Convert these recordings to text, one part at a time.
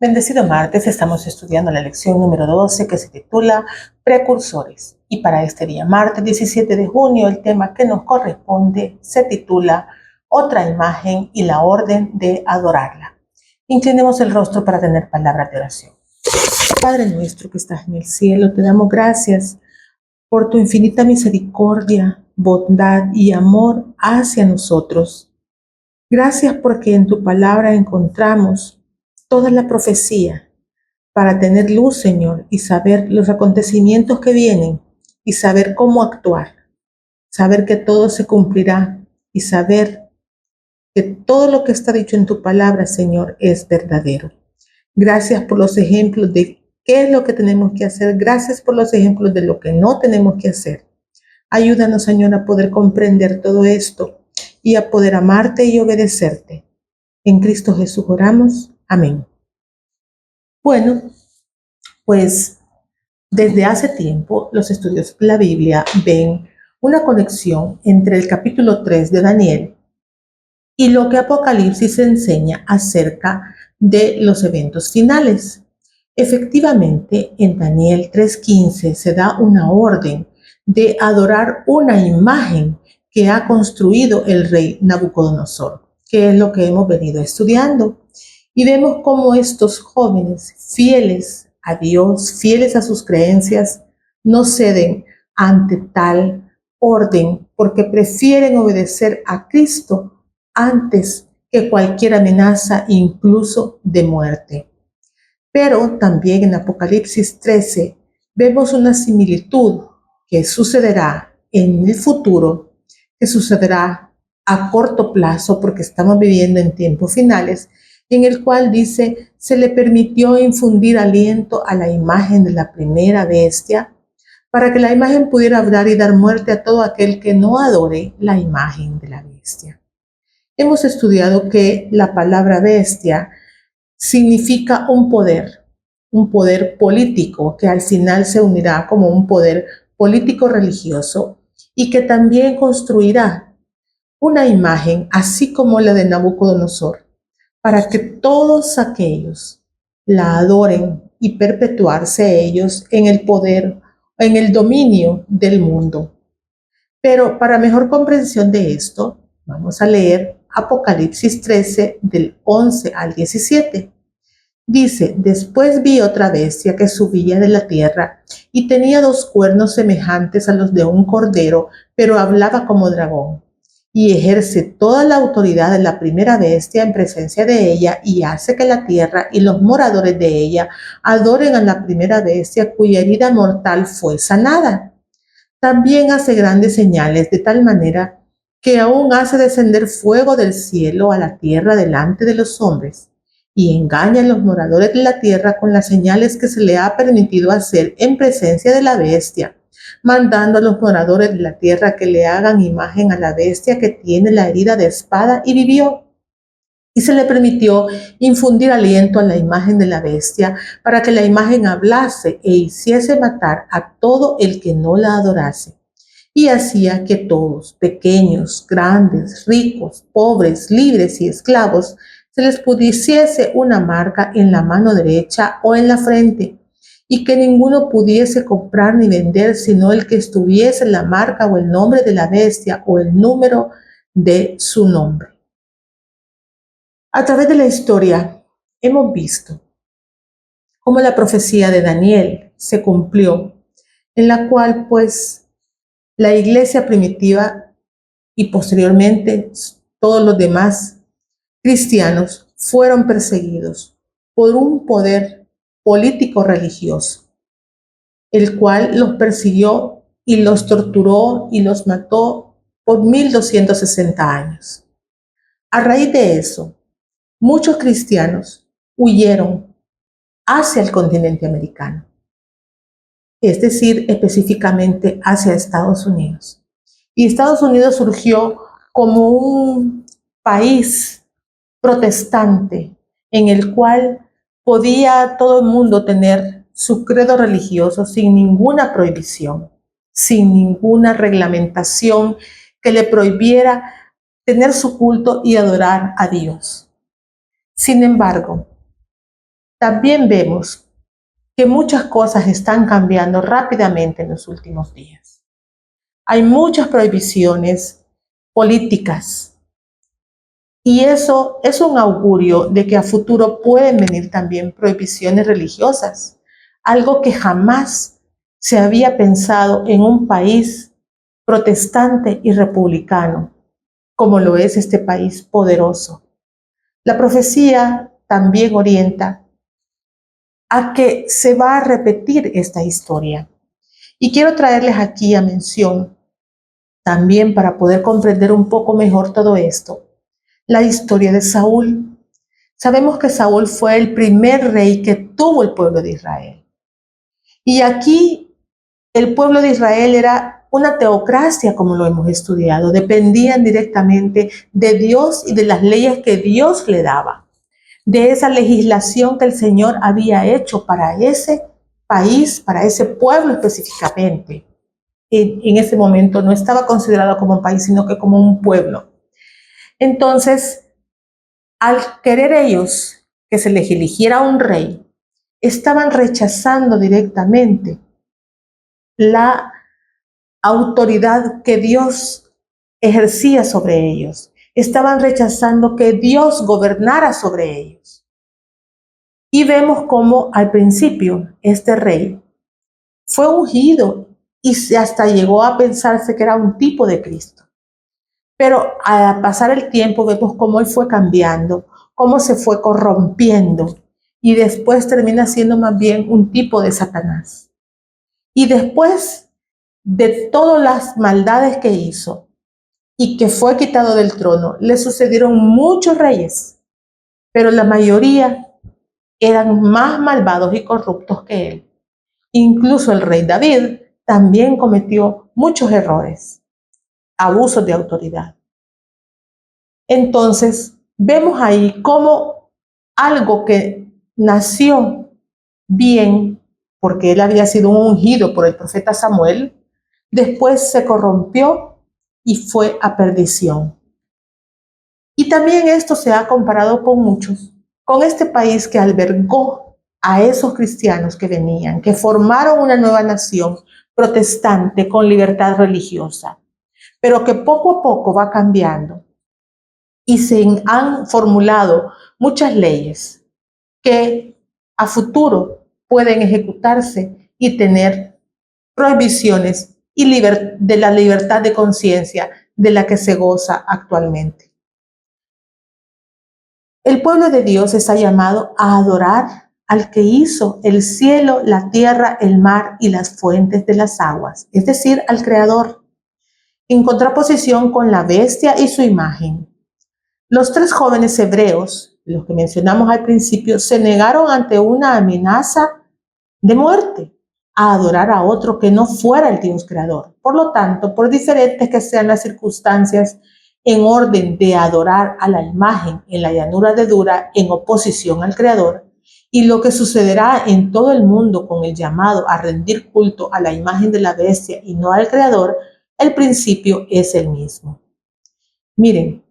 Bendecido martes, estamos estudiando la lección número 12 que se titula Precursores. Y para este día, martes 17 de junio, el tema que nos corresponde se titula Otra imagen y la orden de adorarla. Inclinemos el rostro para tener palabras de oración. Padre nuestro que estás en el cielo, te damos gracias por tu infinita misericordia, bondad y amor hacia nosotros. Gracias porque en tu palabra encontramos toda la profecía para tener luz, Señor, y saber los acontecimientos que vienen y saber cómo actuar, saber que todo se cumplirá y saber que todo lo que está dicho en tu palabra, Señor, es verdadero. Gracias por los ejemplos de qué es lo que tenemos que hacer. Gracias por los ejemplos de lo que no tenemos que hacer. Ayúdanos, Señor, a poder comprender todo esto y a poder amarte y obedecerte. En Cristo Jesús oramos. Amén. Bueno, pues desde hace tiempo los estudiosos de la Biblia ven una conexión entre el capítulo 3 de Daniel y lo que Apocalipsis enseña acerca de los eventos finales. Efectivamente, en Daniel 3:15 se da una orden de adorar una imagen que ha construido el rey Nabucodonosor, que es lo que hemos venido estudiando. Y vemos cómo estos jóvenes fieles a Dios, fieles a sus creencias, no ceden ante tal orden porque prefieren obedecer a Cristo antes que cualquier amenaza, incluso de muerte. Pero también en Apocalipsis 13 vemos una similitud que sucederá en el futuro, que sucederá a corto plazo porque estamos viviendo en tiempos finales, en el cual dice, se le permitió infundir aliento a la imagen de la primera bestia para que la imagen pudiera hablar y dar muerte a todo aquel que no adore la imagen de la bestia. Hemos estudiado que la palabra bestia significa un poder político que al final se unirá como un poder político religioso y que también construirá una imagen así como la de Nabucodonosor para que todos aquellos la adoren y perpetuarse ellos en el poder, en el dominio del mundo. Pero para mejor comprensión de esto, vamos a leer Apocalipsis 13 del 11 al 17. Dice, después vi otra bestia que subía de la tierra y tenía 2 cuernos semejantes a los de un cordero, pero hablaba como dragón. Y ejerce toda la autoridad de la primera bestia en presencia de ella y hace que la tierra y los moradores de ella adoren a la primera bestia cuya herida mortal fue sanada. También hace grandes señales de tal manera que aún hace descender fuego del cielo a la tierra delante de los hombres y engaña a los moradores de la tierra con las señales que se le ha permitido hacer en presencia de la bestia, mandando a los moradores de la tierra que le hagan imagen a la bestia que tiene la herida de espada y vivió. Y se le permitió infundir aliento a la imagen de la bestia para que la imagen hablase e hiciese matar a todo el que no la adorase. Y hacía que todos, pequeños, grandes, ricos, pobres, libres y esclavos, se les pusiese una marca en la mano derecha o en la frente, y que ninguno pudiese comprar ni vender sino el que estuviese la marca o el nombre de la bestia o el número de su nombre. A través de la historia hemos visto cómo la profecía de Daniel se cumplió, en la cual pues la iglesia primitiva y posteriormente todos los demás cristianos fueron perseguidos por un poder político religioso, el cual los persiguió y los torturó y los mató por 1260 años. A raíz de eso, muchos cristianos huyeron hacia el continente americano, es decir, específicamente hacia Estados Unidos. Y Estados Unidos surgió como un país protestante en el cual podía todo el mundo tener su credo religioso sin ninguna prohibición, sin ninguna reglamentación que le prohibiera tener su culto y adorar a Dios. Sin embargo, también vemos que muchas cosas están cambiando rápidamente en los últimos días. Hay muchas prohibiciones políticas y eso es un augurio de que a futuro pueden venir también prohibiciones religiosas, algo que jamás se había pensado en un país protestante y republicano, como lo es este país poderoso. La profecía también orienta a que se va a repetir esta historia. Y quiero traerles aquí a mención, también para poder comprender un poco mejor todo esto, la historia de Saúl. Sabemos que Saúl fue el primer rey que tuvo el pueblo de Israel. Y aquí el pueblo de Israel era una teocracia, como lo hemos estudiado. Dependían directamente de Dios y de las leyes que Dios le daba, de esa legislación que el Señor había hecho para ese país, para ese pueblo específicamente. En ese momento no estaba considerado como un país, sino que como un pueblo. Entonces, al querer ellos que se les eligiera un rey, estaban rechazando directamente la autoridad que Dios ejercía sobre ellos. Estaban rechazando que Dios gobernara sobre ellos. Y vemos cómo al principio este rey fue ungido y hasta llegó a pensarse que era un tipo de Cristo. Pero al pasar el tiempo vemos cómo él fue cambiando, cómo se fue corrompiendo y después termina siendo más bien un tipo de Satanás. Y después de todas las maldades que hizo y que fue quitado del trono, le sucedieron muchos reyes, pero la mayoría eran más malvados y corruptos que él. Incluso el rey David también cometió muchos errores, abusos de autoridad. Entonces, vemos ahí cómo algo que nació bien, porque él había sido ungido por el profeta Samuel, después se corrompió y fue a perdición. Y también esto se ha comparado con muchos, con este país que albergó a esos cristianos que venían, que formaron una nueva nación protestante con libertad religiosa, pero que poco a poco va cambiando y se han formulado muchas leyes que a futuro pueden ejecutarse y tener prohibiciones y de la libertad de conciencia de la que se goza actualmente. El pueblo de Dios está llamado a adorar al que hizo el cielo, la tierra, el mar y las fuentes de las aguas, es decir, al Creador, en contraposición con la bestia y su imagen. Los tres jóvenes hebreos, los que mencionamos al principio, se negaron ante una amenaza de muerte a adorar a otro que no fuera el Dios creador. Por lo tanto, por diferentes que sean las circunstancias, en orden de adorar a la imagen en la llanura de Dura en oposición al creador, y lo que sucederá en todo el mundo con el llamado a rendir culto a la imagen de la bestia y no al creador, el principio es el mismo. Miren,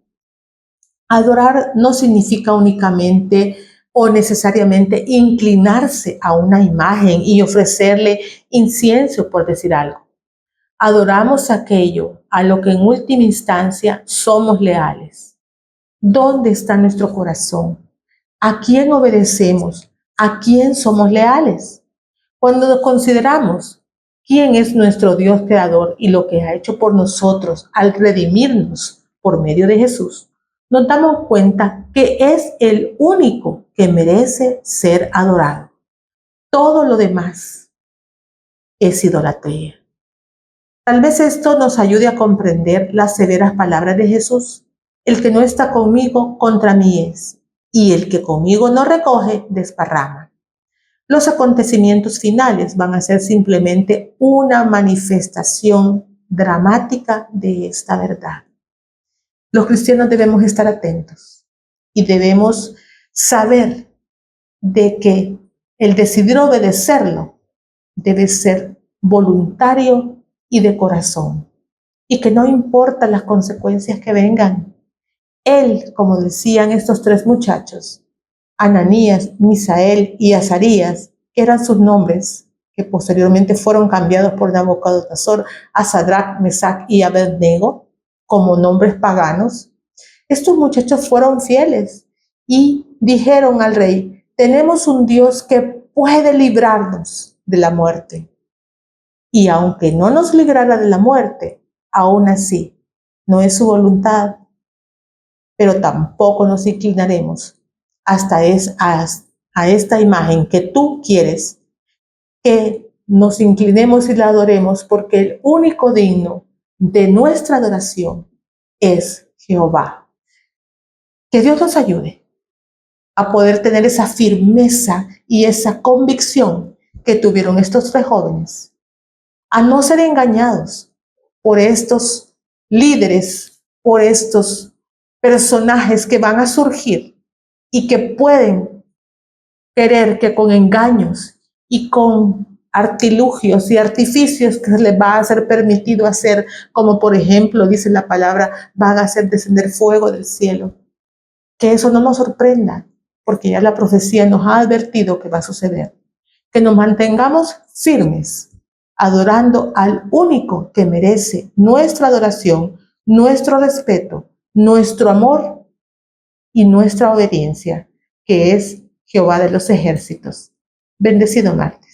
adorar no significa únicamente o necesariamente inclinarse a una imagen y ofrecerle incienso, por decir algo. Adoramos aquello a lo que en última instancia somos leales. ¿Dónde está nuestro corazón? ¿A quién obedecemos? ¿A quién somos leales? Cuando consideramos quién es nuestro Dios creador y lo que ha hecho por nosotros al redimirnos por medio de Jesús, nos damos cuenta que es el único que merece ser adorado. Todo lo demás es idolatría. Tal vez esto nos ayude a comprender las severas palabras de Jesús. El que no está conmigo, contra mí es, y el que conmigo no recoge, desparrama. Los acontecimientos finales van a ser simplemente una manifestación dramática de esta verdad. Los cristianos debemos estar atentos y debemos saber de que el decidir obedecerlo debe ser voluntario y de corazón, y que no importa las consecuencias que vengan. Él, como decían estos tres muchachos, Ananías, Misael y Azarías, que eran sus nombres, que posteriormente fueron cambiados por Nabucodonosor a Sadrach, Mesach y Abednego como nombres paganos. Estos muchachos fueron fieles y dijeron al rey: tenemos un Dios que puede librarnos de la muerte. Y aunque no nos librara de la muerte, aún así no es su voluntad, pero tampoco nos inclinaremos a esta imagen que tú quieres que nos inclinemos y la adoremos, porque el único digno de nuestra adoración es Jehová. Que Dios nos ayude a poder tener esa firmeza y esa convicción que tuvieron estos tres jóvenes, a no ser engañados por estos líderes, por estos personajes que van a surgir y que pueden querer que con engaños y con artilugios y artificios que les va a ser permitido hacer, como por ejemplo dice la palabra, van a hacer descender fuego del cielo. Que eso no nos sorprenda, porque ya la profecía nos ha advertido que va a suceder. Que nos mantengamos firmes, adorando al único que merece nuestra adoración, nuestro respeto, nuestro amor y nuestra obediencia, que es Jehová de los ejércitos. Bendecido martes.